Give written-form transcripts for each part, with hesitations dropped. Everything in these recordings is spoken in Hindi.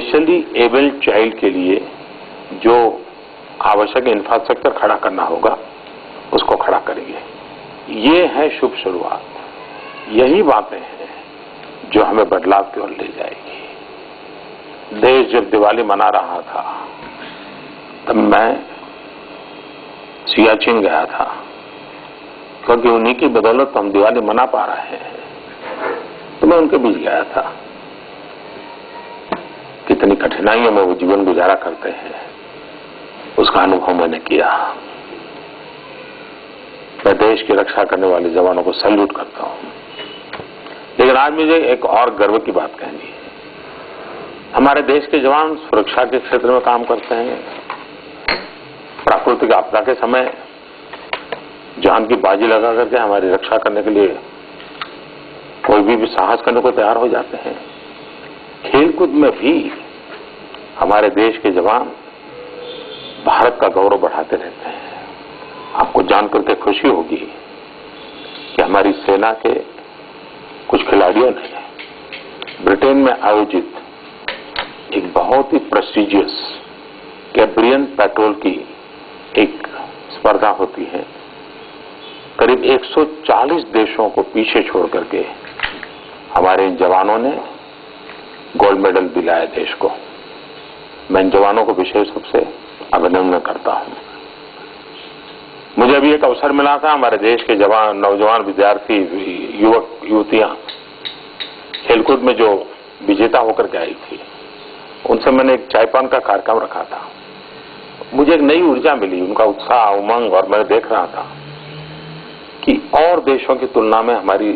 स्पेशली एबल्ड चाइल्ड के लिए जो आवश्यक इंफ्रास्ट्रक्चर खड़ा करना होगा उसको खड़ा करेंगे। ये है शुभ शुरुआत। यही बातें हैं जो हमें बदलाव की ओर ले जाएगी। देश जब दिवाली मना रहा था तब मैं सियाचिन गया था, क्योंकि उन्हीं की बदौलत हम दिवाली मना पा रहे हैं। तो मैं उनके बीच गया था। कितनी कठिनाइयों में वो जीवन गुजारा करते हैं उसका अनुभव मैंने किया। मैं देश की रक्षा करने वाले जवानों को सैल्यूट करता हूं। लेकिन आज मुझे एक और गर्व की बात कहनी है। हमारे देश के जवान सुरक्षा के क्षेत्र में काम करते हैं। प्राकृतिक आपदा के समय जान की बाजी लगा करके हमारी रक्षा करने के लिए कोई भी साहस करने को तैयार हो जाते हैं। खेलकूद में भी हमारे देश के जवान भारत का गौरव बढ़ाते रहते हैं। आपको जानकर के खुशी होगी कि हमारी सेना के कुछ खिलाड़ियों ने ब्रिटेन में आयोजित एक बहुत ही प्रेस्टिजियस कैब्रियन पेट्रोल की एक स्पर्धा होती है, करीब 140 देशों को पीछे छोड़ करके हमारे इन जवानों ने गोल्ड मेडल दिलाया देश को। मैं इन जवानों को विशेष रूप से अभिनंदन करता हूं। मुझे अभी एक अवसर मिला था, हमारे देश के जवान, नौजवान विद्यार्थी, युवक युवतियां खेलकूद में जो विजेता होकर के आई थी, उनसे मैंने एक चायपान का कार्यक्रम रखा था। मुझे एक नई ऊर्जा मिली, उनका उत्साह, उमंग, और मैं देख रहा था कि और देशों की तुलना में हमारी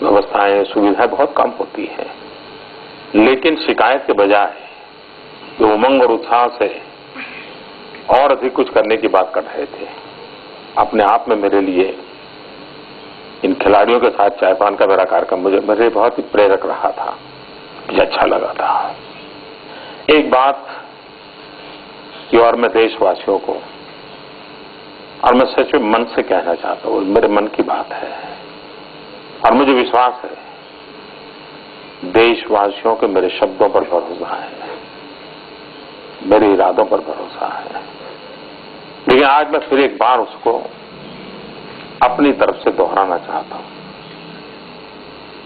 व्यवस्थाएं, सुविधाएं बहुत कम होती हैं, लेकिन शिकायत के बजाय जो उमंग और उत्साह से और अधिक कुछ करने की बात कर रहे थे। अपने आप में मेरे लिए इन खिलाड़ियों के साथ चायपान का मेरा कार्यक्रम मुझे बहुत ही प्रेरक रहा था, मुझे अच्छा लगा था। एक बात कि और मैं देशवासियों को, और मैं सच में मन से कहना चाहता हूं, मेरे मन की बात है और मुझे विश्वास है देशवासियों के मेरे शब्दों पर भरोसा है, मेरे इरादों पर भरोसा है। लेकिन आज मैं फिर एक बार उसको अपनी तरफ से दोहराना चाहता हूं।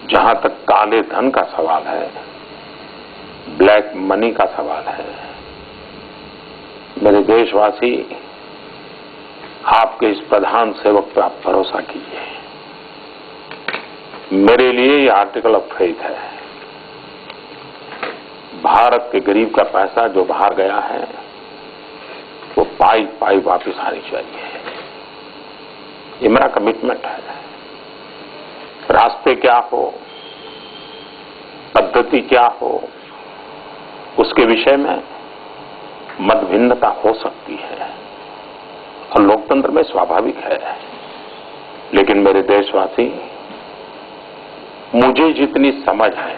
जहां तक काले धन का सवाल है, ब्लैक मनी का सवाल है, मेरे देशवासी, आपके इस प्रधान सेवक पर आप भरोसा कीजिए। मेरे लिए ये आर्टिकल ऑफ फेथ है। भारत के गरीब का पैसा जो बाहर गया है वो पाई पाई वापस आनी चाहिए। ये मेरा कमिटमेंट है। रास्ते क्या हो, पद्धति क्या हो, उसके विषय में मतभिन्नता हो सकती है और लोकतंत्र में स्वाभाविक है। लेकिन मेरे देशवासी, मुझे जितनी समझ है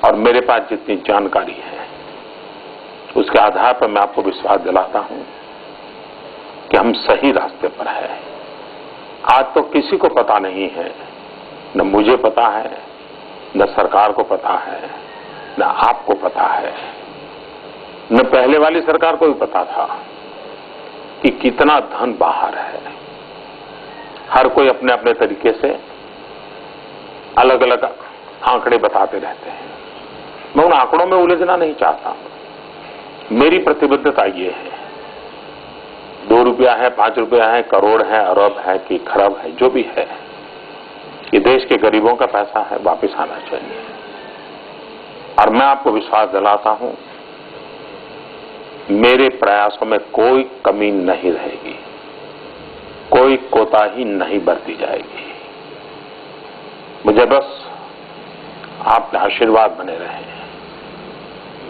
और मेरे पास जितनी जानकारी है, उसके आधार पर मैं आपको विश्वास दिलाता हूं कि हम सही रास्ते पर हैं। आज तो किसी को पता नहीं है, न मुझे पता है, न सरकार को पता है, न आपको पता है, न पहले वाली सरकार को भी पता था कि कितना धन बाहर है। हर कोई अपने अपने तरीके से अलग अलग आंकड़े बताते रहते हैं। मैं उन आंकड़ों में उलझना नहीं चाहता। मेरी प्रतिबद्धता ये है, 2 रुपया है, 5 रुपया है, करोड़ है, अरब है कि खरब है, जो भी है, ये देश के गरीबों का पैसा है, वापस आना चाहिए। और मैं आपको विश्वास दिलाता हूं, मेरे प्रयासों में कोई कमी नहीं रहेगी, कोई कोताही नहीं बरती जाएगी। मुझे बस आपके आशीर्वाद बने रहे।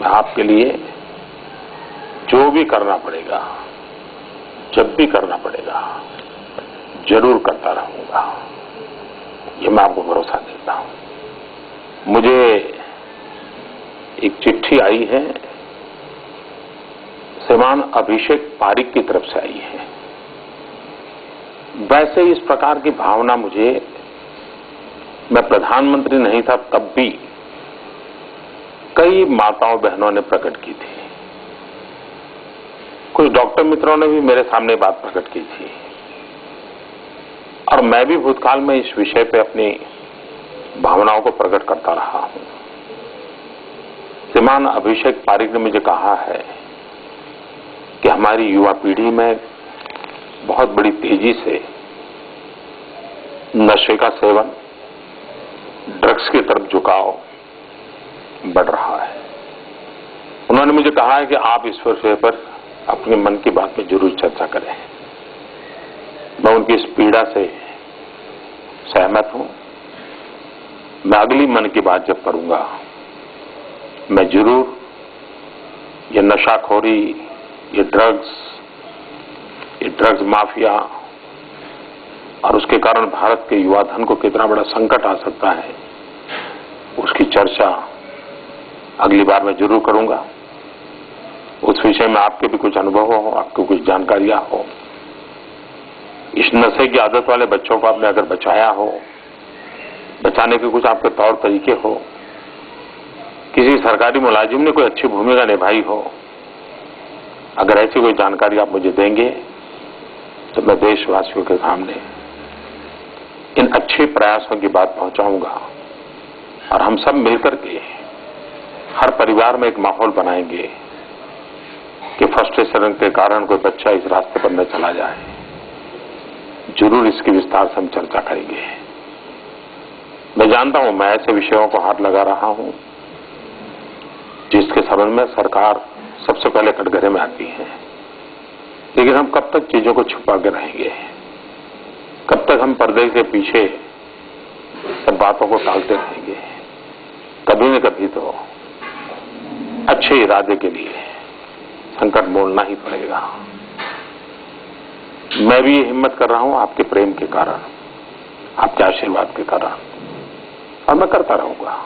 मैं आपके लिए जो भी करना पड़ेगा, जब भी करना पड़ेगा, जरूर करता रहूंगा। ये मैं आपको भरोसा देता हूं। मुझे एक चिट्ठी आई है, श्रीमान अभिषेक पारिक की तरफ से आई है। वैसे इस प्रकार की भावना मुझे, मैं प्रधानमंत्री नहीं था तब भी कई माताओं बहनों ने प्रकट की थी। कुछ डॉक्टर मित्रों ने भी मेरे सामने बात प्रकट की थी और मैं भी भूतकाल में इस विषय पे अपनी भावनाओं को प्रकट करता रहा हूं। श्रीमान अभिषेक पारिक ने मुझे कहा है कि हमारी युवा पीढ़ी में बहुत बड़ी तेजी से नशे का सेवन, ड्रग्स की तरफ झुकाव बढ़ रहा है। उन्होंने मुझे कहा है कि आप इस विषय पर अपने मन की बात में जरूर चर्चा करें। मैं उनकी इस पीड़ा से सहमत हूं। मैं अगली मन की बात जब करूंगा, मैं जरूर ये नशाखोरी, ये ड्रग्स माफिया और उसके कारण भारत के युवा धन को कितना बड़ा संकट आ सकता है, उसकी चर्चा अगली बार मैं जरूर करूंगा। उस विषय में आपके भी कुछ अनुभव हो, आपको कुछ जानकारियां हो, इस नशे की आदत वाले बच्चों को आपने अगर बचाया हो, बचाने के कुछ आपके तौर तरीके हो, किसी सरकारी मुलाजिम ने कोई अच्छी भूमिका निभाई हो, अगर ऐसी कोई जानकारी आप मुझे देंगे तो मैं देशवासियों के सामने इन अच्छे प्रयासों की बात पहुंचाऊंगा और हम सब मिलकर के हर परिवार में एक माहौल बनाएंगे कि फ्रस्ट्रेशन के कारण कोई बच्चा इस रास्ते पर न चला जाए। जरूर इसकी विस्तार से हम चर्चा करेंगे। मैं जानता हूं, मैं ऐसे विषयों को हाथ लगा रहा हूं जिसके संबंध में सरकार सबसे पहले कटघरे में आती है, लेकिन हम कब तक चीजों को छुपा के रहेंगे? कब तक हम पर्दे के पीछे सब बातों को टालते रहेंगे? कभी न कभी तो अच्छे इरादे के लिए संकट मोड़ना ही पड़ेगा। मैं भी ये हिम्मत कर रहा हूं आपके प्रेम के कारण, आपके आशीर्वाद के कारण, और मैं करता रहूंगा।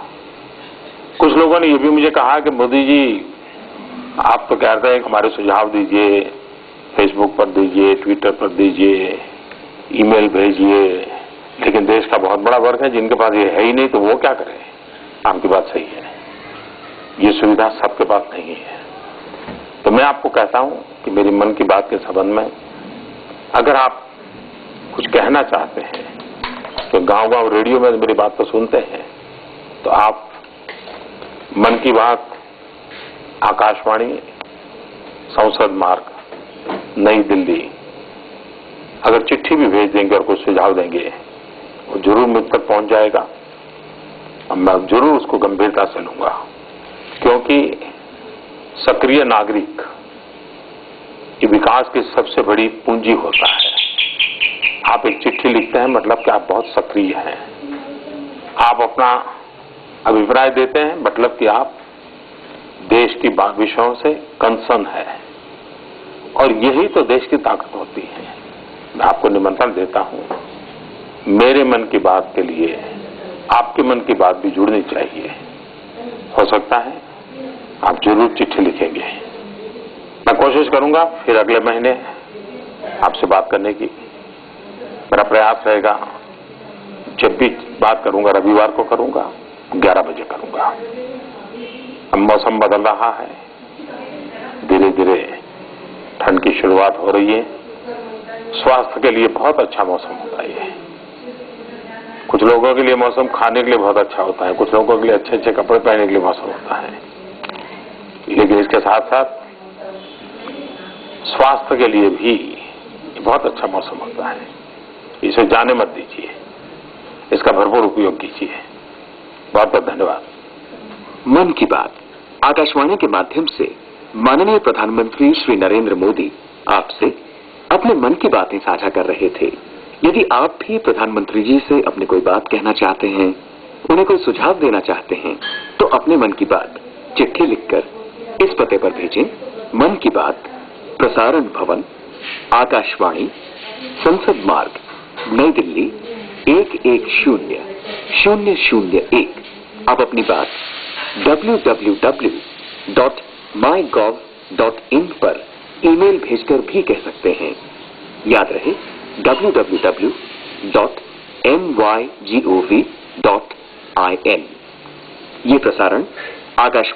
कुछ लोगों ने ये भी मुझे कहा कि मोदी जी आप तो कहते हैं कि हमारे सुझाव दीजिए, फेसबुक पर दीजिए, ट्विटर पर दीजिए, ईमेल भेजिए, लेकिन देश का बहुत बड़ा वर्ग है जिनके पास ये है ही नहीं, तो वो क्या करें? आपकी बात सही है, ये सुविधा सबके पास नहीं है। तो मैं आपको कहता हूं कि मेरी मन की बात के संबंध में अगर आप कुछ कहना चाहते हैं तो गांव-गांव रेडियो में मेरी बात तो सुनते हैं, तो आप मन की बात आकाशवाणी, संसद मार्ग, नई दिल्ली, अगर चिट्ठी भी भेज देंगे और कुछ सुझाव देंगे, वो जरूर मुझ तक पहुंच जाएगा और मैं जरूर उसको गंभीरता से लूंगा, क्योंकि सक्रिय नागरिक ये विकास की सबसे बड़ी पूंजी होता है। आप एक चिट्ठी लिखते हैं मतलब कि आप बहुत सक्रिय हैं, आप अपना अभिप्राय देते हैं मतलब कि आप देश की विषयों से कंसर्न है, और यही तो देश की ताकत होती है। मैं आपको निमंत्रण देता हूं, मेरे मन की बात के लिए आपके मन की बात भी जुड़नी चाहिए। हो सकता है आप जरूर चिट्ठी लिखेंगे। मैं कोशिश करूंगा फिर अगले महीने आपसे बात करने की। मेरा प्रयास रहेगा, जब भी बात करूंगा रविवार को करूंगा, 11 बजे करूंगा। अब मौसम बदल रहा है, धीरे धीरे ठंड की शुरुआत हो रही है। स्वास्थ्य के लिए बहुत अच्छा मौसम होता है ये। कुछ लोगों के लिए मौसम खाने के लिए बहुत अच्छा होता है, कुछ लोगों के लिए अच्छे अच्छे कपड़े पहनने के लिए मौसम होता है, लेकिन इसके साथ साथ स्वास्थ्य के लिए भी बहुत अच्छा मौसम होता है। इसे जाने मत दीजिए, इसका भरपूर उपयोग कीजिए। बहुत बहुत धन्यवाद। मन की बात आकाशवाणी के माध्यम से माननीय प्रधानमंत्री श्री नरेंद्र मोदी आपसे अपने मन की बातें साझा कर रहे थे। यदि आप भी प्रधानमंत्री जी से अपनी कोई बात कहना चाहते हैं, उन्हें कोई सुझाव देना चाहते हैं, तो अपने मन की बात चिट्ठी लिखकर इस पते पर भेजें। मन की बात, प्रसारण भवन, आकाशवाणी, संसद मार्ग, नई दिल्ली 110001। आप अपनी बात www.mygov.in पर ईमेल भेजकर भी कह सकते हैं। याद रहे www.mygov.in। ये प्रसारण आकाशवाणी